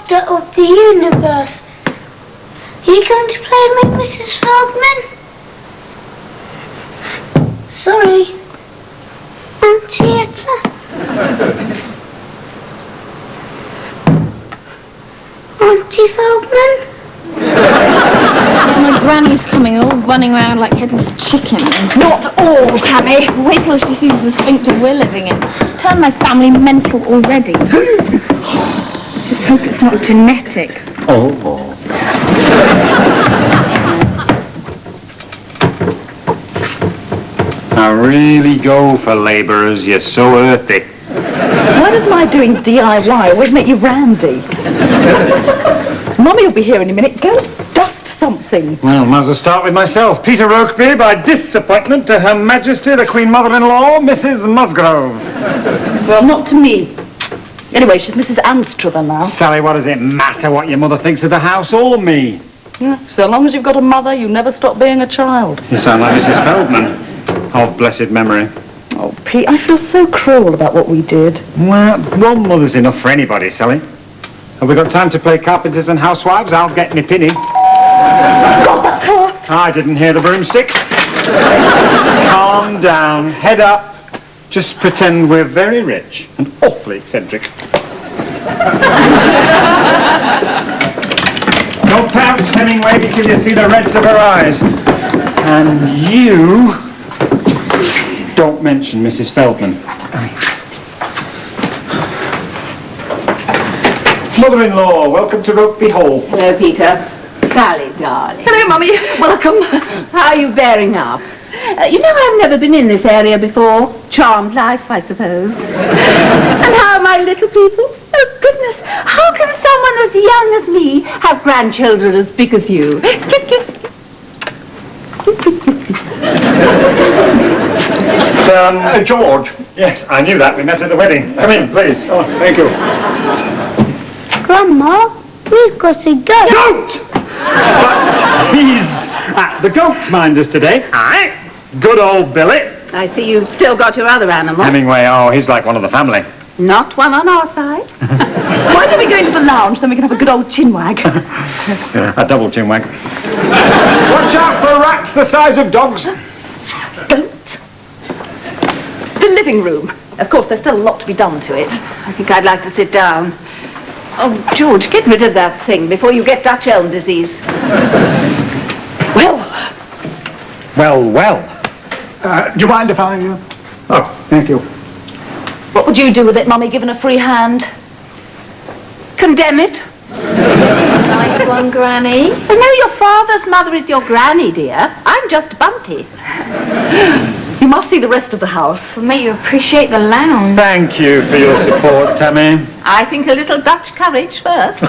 master of the universe. Are you going to play me, Mrs. Feldman? Sorry. Theatre. Auntie Feldman? My granny's coming, all running around like headless chickens. Not all, Tammy. Wait till she sees the sphincter we're living in. It's turned my family mental already. Just hope it's not genetic. Oh. I really go for labourers, you're so earthy. Why does my doing DIY always make you randy? Mummy will be here in a minute. Go dust something. Well, might as well start with myself. Peter Roakby, by disappointment to Her Majesty the Queen Mother-in-Law, Mrs. Musgrove. Well, not to me. Anyway, she's Mrs. Anstruther now. Sally, what does it matter what your mother thinks of the house or me? Yeah, so long as you've got a mother, you never stop being a child. You sound like Mrs. Feldman, of blessed memory. Oh, Pete, I feel so cruel about what we did. Well, one mother's enough for anybody, Sally. Have we got time to play carpenters and housewives? I'll get me pinny. God, that's her! I didn't hear the broomstick. Calm down, head up. Just pretend we're very rich and awfully eccentric. Don't pounce, Hemingway, till you see the reds of her eyes. And you don't mention Mrs. Feldman. Mother-in-law, welcome to Roakby Hall. Hello, Peter. Sally, darling. Hello, Mummy. Welcome. How are you bearing up? You know, I've never been in this area before. Charmed life, I suppose. And how are my little people? Oh, goodness. How can someone as young as me have grandchildren as big as you? Kiss, kiss. It's, George. Yes, I knew that. We met at the wedding. Come in, please. Oh, thank you. Grandma, we've got a goat. Goat! But he's at the goat minders today. Aye. Good old Billy. I see you've still got your other animal. Hemingway, oh, he's like one of the family. Not one on our side. Why don't we go into the lounge, then we can have a good old chinwag? A double chinwag. Watch out for rats the size of dogs. Goat. The living room. Of course, there's still a lot to be done to it. I think I'd like to sit down. Oh, George, get rid of that thing before you get Dutch elm disease. Well. Do you mind if I... Oh, thank you. What would you do with it, Mummy, given a free hand? Condemn it. Nice one, Granny. Oh, no, your father's mother is your granny, dear. I'm just Bunty. You must see the rest of the house. It'll make you appreciate the lounge. Thank you for your support, Tammy. I think a little Dutch courage first.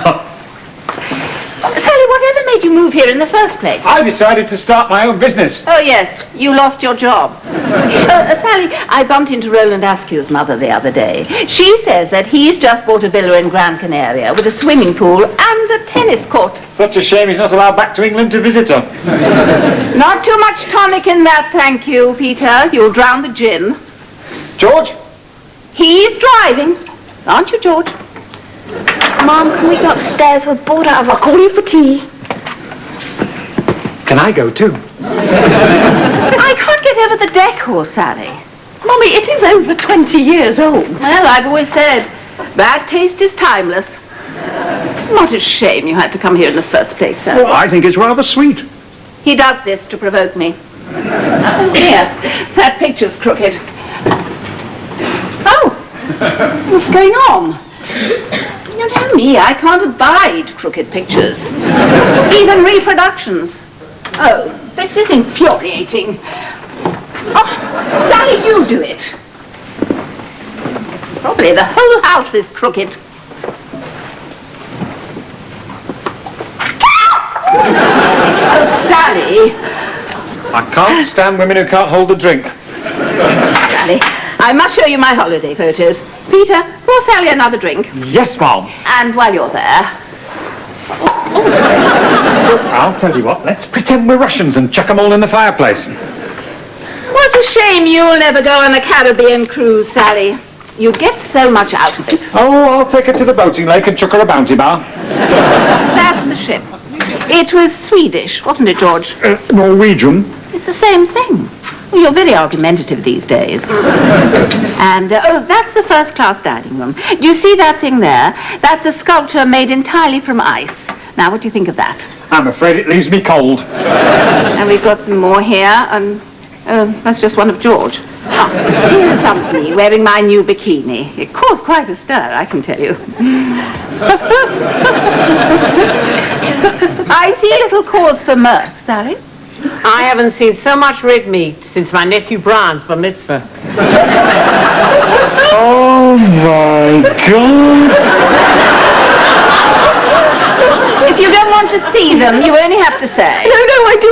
Sally, whatever made you move here in the first place? I decided to start my own business. Oh, yes, you lost your job. Sally, I bumped into Roland Askew's mother the other day. She says that he's just bought a villa in Gran Canaria with a swimming pool and a tennis court. Such a shame he's not allowed back to England to visit her. Not too much tonic in that, thank you, Peter. You'll drown the gin. George? He's driving. Aren't you, George? Mom, can we go upstairs? We're bored out of I'll call you for tea. Can I go too? I can't get over the decor, Sally. Mummy, it is over 20 years old. Well, I've always said, bad taste is timeless. What a shame you had to come here in the first place, sir. Well, I think it's rather sweet. He does this to provoke me. Oh, here, that picture's crooked. Oh, what's going on? You know me, I can't abide crooked pictures. Even reproductions. Oh, this is infuriating. Oh, Sally, you do it. Probably the whole house is crooked. Oh, Sally. I can't stand women who can't hold a drink. Sally, I must show you my holiday photos. Peter, pour Sally another drink. Yes, Mom. And while you're there... I'll tell you what, let's pretend we're Russians and chuck them all in the fireplace. What a shame you'll never go on a Caribbean cruise, Sally. You'd get so much out of it. Oh, I'll take her to the boating lake and chuck her a bounty bar. That's the ship. It was Swedish, wasn't it, George? Norwegian. It's the same thing. Well, you're very argumentative these days. And, that's the first-class dining room. Do you see that thing there? That's a sculpture made entirely from ice. Now, what do you think of that? I'm afraid it leaves me cold. And we've got some more here, and that's just one of George. Here's somebody wearing my new bikini. It caused quite a stir, I can tell you. I see little cause for mirth, Sally. I haven't seen so much red meat since my nephew Brian's bar mitzvah. Oh, my God. If you don't want to see them, you only have to say. No,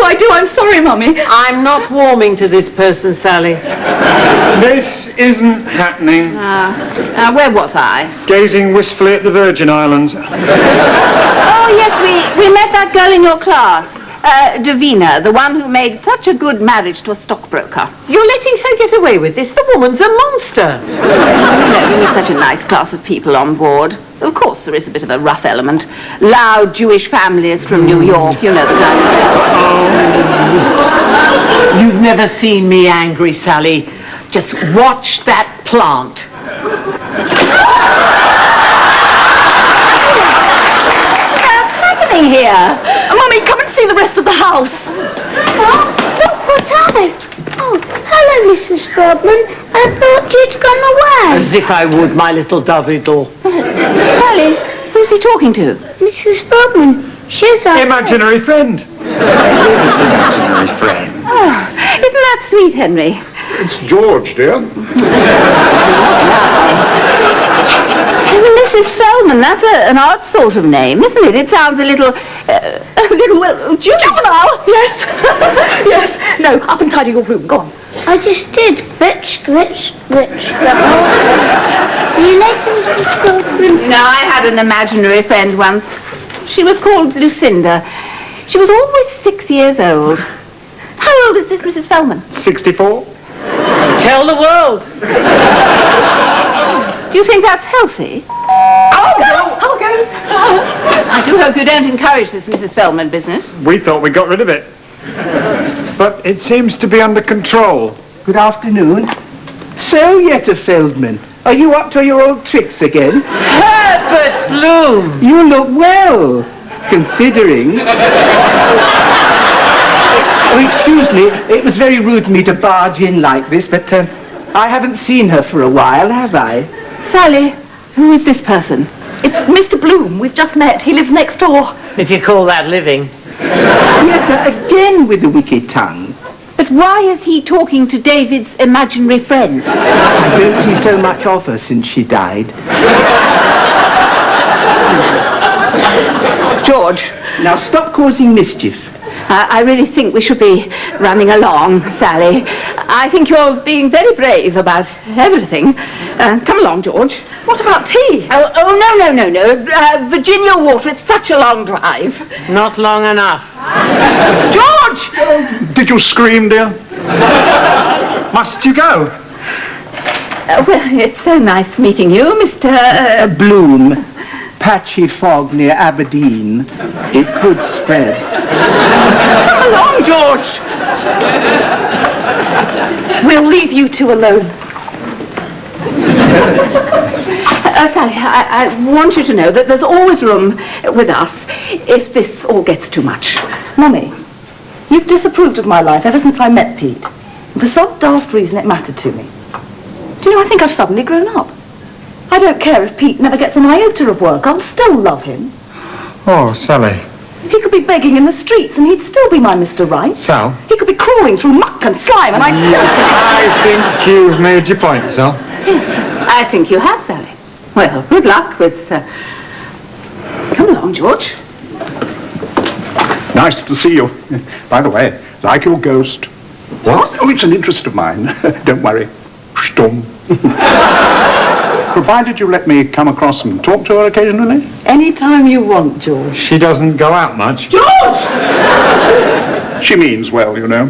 I do. I'm sorry, Mummy. I'm not warming to this person, Sally. This isn't happening. Where was I? Gazing wistfully at the Virgin Islands. Oh, yes, we met that girl in your class. Davina, the one who made such a good marriage to a stockbroker. You're letting her get away with this? The woman's a monster. You meet such a nice class of people on board. Of course, there is a bit of a rough element. Loud Jewish families from New York, you know the kind of thing. You've never seen me angry, Sally. Just watch that plant. What's happening here? Mummy, come and see the rest of the house. Oh, look what I... Oh, hello, Mrs. Feldman. I thought you'd gone away. As if I would, my little Davidor. Sally, who's he talking to? Mrs. Feldman, she's our... Imaginary friend. Imaginary friend. Oh, isn't that sweet, Henry? It's George, dear. Mrs. Feldman, that's an odd sort of name, isn't it? It sounds a little, well, juvenile. Yes. Yes. No, up and tidy your room. Go on. I just did. Glitch, glitch, glitch. See you later, Mrs. Feldman. You know, I had an imaginary friend once. She was called Lucinda. She was always 6 years old. How old is this Mrs. Feldman? 64. Tell the world. Do you think that's healthy? I'll go. I do hope you don't encourage this Mrs. Feldman business. We thought we got rid of it. But it seems to be under control. Good afternoon. So, Yetta Feldman, are you up to your old tricks again? Herbert Bloom. You look well, considering. Oh, excuse me, it was very rude of me to barge in like this, but I haven't seen her for a while, have I? Sally, who is this person? It's Mr. Bloom. We've just met. He lives next door. If you call that living. Yetta, again with the wicked tongue. But why is he talking to David's imaginary friend? I don't see so much of her since she died. George. Now stop causing mischief. I really think we should be running along, Sally. I think you're being very brave about everything. Come along, George. What about tea? Oh, no. Virginia Water, it's such a long drive. Not long enough. George! Did you scream, dear? Must you go? Well, it's so nice meeting you, Mr. Bloom. Patchy fog near Aberdeen. It could spread. Come along, George. We'll leave you two alone. Sally, I want you to know that there's always room with us if this all gets too much. Mummy, you've disapproved of my life ever since I met Pete. And for some daft reason it mattered to me. Do you know, I think I've suddenly grown up. I don't care if Pete never gets an iota of work. I'll still love him. Oh, Sally. He could be begging in the streets and he'd still be my Mr. Right. Sal? He could be crawling through muck and slime and I'd still take him. I think you've made your point, Sal. Yes, I think you have, Sally. Well, good luck with... Come along, George. Nice to see you. By the way, like your ghost. What? Oh, it's an interest of mine. Don't worry. Stumm. Provided you let me come across and talk to her occasionally. Anytime you want, George. She doesn't go out much. George! She means well, you know.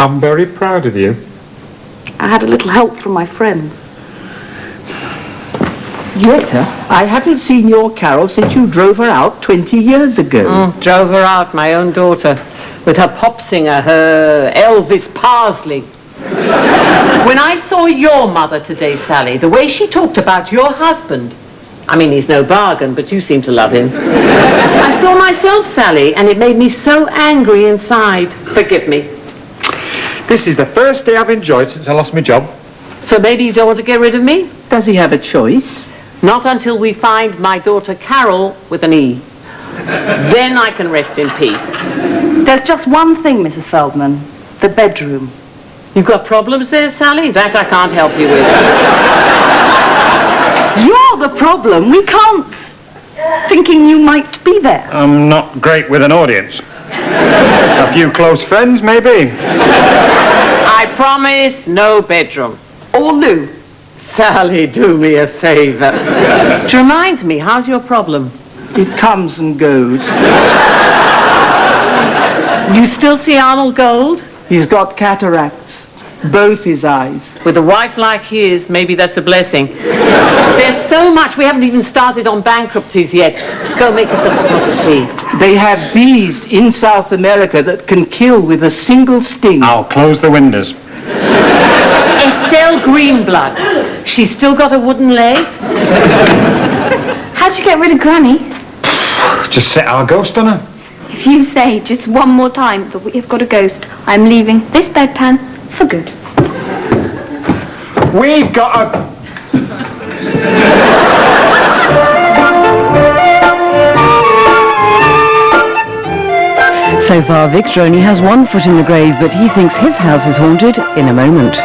I'm very proud of you. I had a little help from my friends. Greta, I haven't seen your Carol since you drove her out 20 years ago. Drove her out, my own daughter, with her pop singer, her Elvis Parsley. When I saw your mother today, Sally, the way she talked about your husband, I mean, he's no bargain, but you seem to love him. I saw myself, Sally, and it made me so angry inside. Forgive me. This is the first day I've enjoyed since I lost my job. So maybe you don't want to get rid of me? Does he have a choice? Not until we find my daughter Carol with an E. Then I can rest in peace. There's just one thing, Mrs. Feldman. The bedroom. You've got problems there, Sally? That I can't help you with. You're the problem. We can't. Thinking you might be there. I'm not great with an audience. A few close friends, maybe. I promise no bedroom. Or Lou. Sally, do me a favour. Which reminds me, how's your problem? It comes and goes. You still see Arnold Gold? He's got cataracts. Both his eyes. With a wife like his, maybe that's a blessing. There's so much. We haven't even started on bankruptcies yet. Go make yourself a cup of tea. They have bees in South America that can kill with a single sting. I'll close the windows. Estelle Greenblood. She's still got a wooden leg? How'd you get rid of Granny? Just set our ghost on her. If you say just one more time that we have got a ghost, I'm leaving this bedpan for good. We've got a... So far, Victor only has one foot in the grave, but he thinks his house is haunted in a moment.